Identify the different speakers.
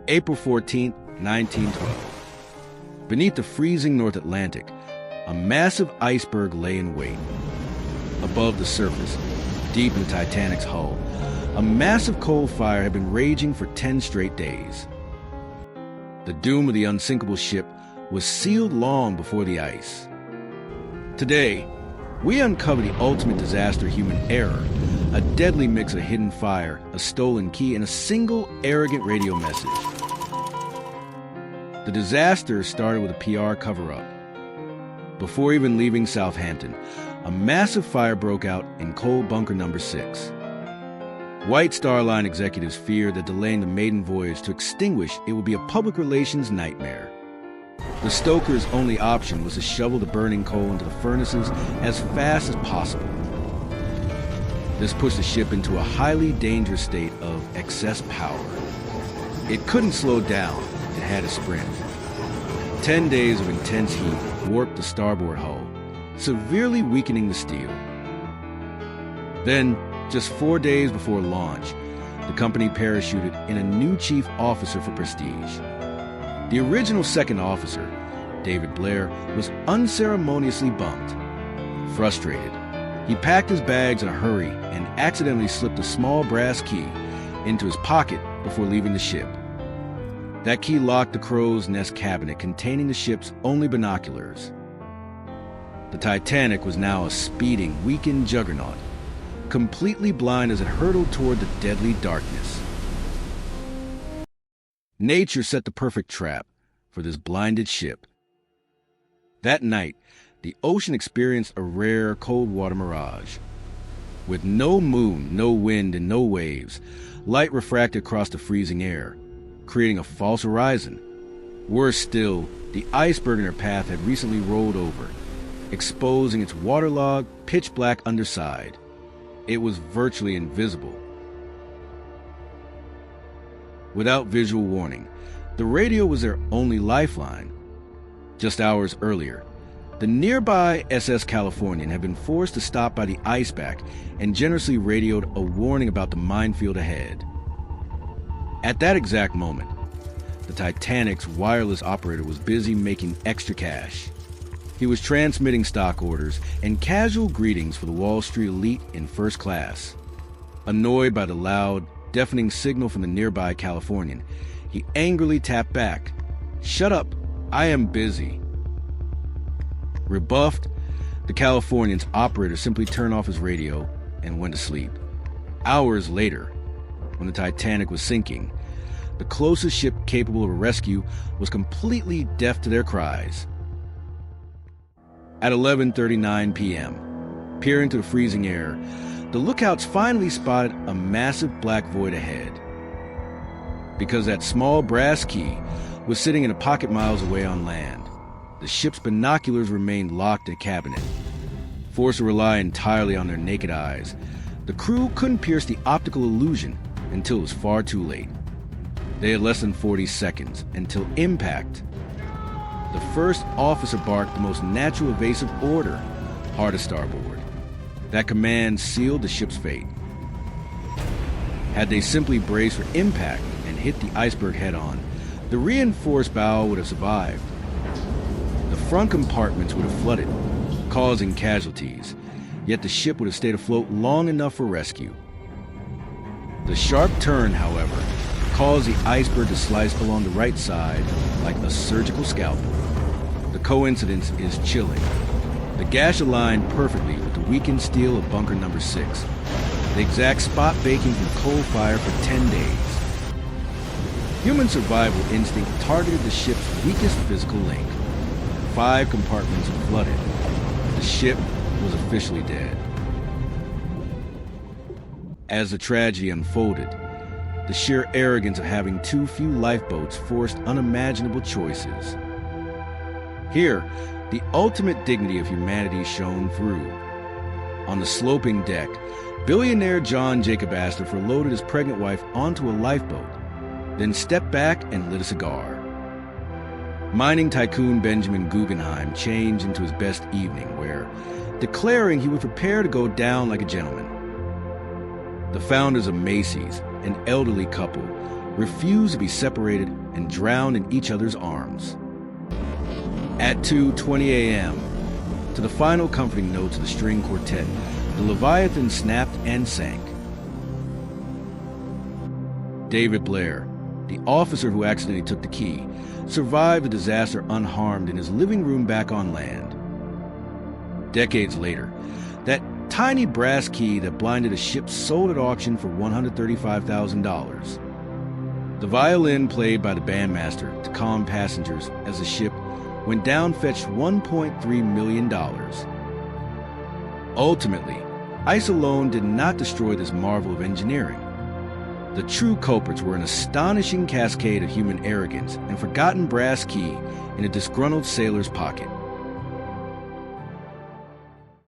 Speaker 1: April 14, 1912. Beneath the freezing North Atlantic, a massive iceberg lay in wait. Above the surface, deep in the Titanic's hull, a massive coal fire had been raging for 10 straight days. The doom of the unsinkable ship was sealed long before the ice. Today, we uncover the ultimate disaster of human error, a deadly mix of hidden fire, a stolen key, and a single arrogant radio message. The disaster started with a PR cover-up. Before even leaving Southampton, a massive fire broke out in coal bunker number 6. White Star Line executives feared that delaying the maiden voyage to extinguish it would be a public relations nightmare. The stokers' only option was to shovel the burning coal into the furnaces as fast as possible. This pushed the ship into a highly dangerous state of excess power. It couldn't slow down, it had to sprint. 10 days of intense heat warped the starboard hull, severely weakening the steel. Then, just 4 days before launch, the company parachuted in a new chief officer for prestige. The original second officer, David Blair, was unceremoniously bumped. Frustrated, he packed his bags in a hurry and accidentally slipped a small brass key into his pocket before leaving the ship. That key locked the crow's nest cabinet containing the ship's only binoculars. The Titanic was now a speeding, weakened juggernaut, completely blind as it hurtled toward the deadly darkness. Nature set the perfect trap for this blinded ship. That night, the ocean experienced a rare cold water mirage. With no moon, no wind, and no waves, light refracted across the freezing air, creating a false horizon. Worse still, the iceberg in her path had recently rolled over, exposing its waterlogged, pitch-black underside. It was virtually invisible. Without visual warning, the radio was their only lifeline. Just hours earlier, the nearby SS Californian had been forced to stop by the iceback and generously radioed a warning about the minefield ahead. At that exact moment, the Titanic's wireless operator was busy making extra cash. He was transmitting stock orders and casual greetings for the Wall Street elite in first class. Annoyed by the loud, deafening signal from the nearby Californian, he angrily tapped back, "Shut up, I am busy." Rebuffed, the Californian's operator simply turned off his radio and went to sleep. Hours later, when the Titanic was sinking, the closest ship capable of a rescue was completely deaf to their cries. At 11:39 p.m., peering through the freezing air, the lookouts finally spotted a massive black void ahead. Because that small brass key was sitting in a pocket miles away on land, the ship's binoculars remained locked in a cabinet. Forced to rely entirely on their naked eyes, the crew couldn't pierce the optical illusion until it was far too late. They had less than 40 seconds until impact. The first officer barked the most natural evasive order, hard to starboard. That command sealed the ship's fate. Had they simply braced for impact and hit the iceberg head-on, the reinforced bow would have survived. The front compartments would have flooded, causing casualties, yet the ship would have stayed afloat long enough for rescue. The sharp turn, however, caused the iceberg to slice along the right side like a surgical scalpel. The coincidence is chilling. The gash aligned perfectly with the weakened steel of bunker number 6, the exact spot baking from coal fire for 10 days. Human survival instinct targeted the ship's weakest physical link. 5 compartments were flooded. The ship was officially dead. As the tragedy unfolded, the sheer arrogance of having too few lifeboats forced unimaginable choices. Here, the ultimate dignity of humanity shone through. On the sloping deck, billionaire John Jacob Astor loaded his pregnant wife onto a lifeboat, then stepped back and lit a cigar. Mining tycoon Benjamin Guggenheim changed into his best evening wear, declaring he would prepare to go down like a gentleman. The founders of Macy's, an elderly couple, refused to be separated and drowned in each other's arms. At 2:20 a.m., to the final comforting notes of the string quartet, the Leviathan snapped and sank. David Blair, the officer who accidentally took the key, survived the disaster unharmed in his living room back on land. Decades later, that tiny brass key that blinded a ship sold at auction for $135,000. The violin played by the bandmaster to calm passengers as the ship went down fetched $1.3 million. Ultimately, ice alone did not destroy this marvel of engineering. The true culprits were an astonishing cascade of human arrogance and forgotten brass key in a disgruntled sailor's pocket.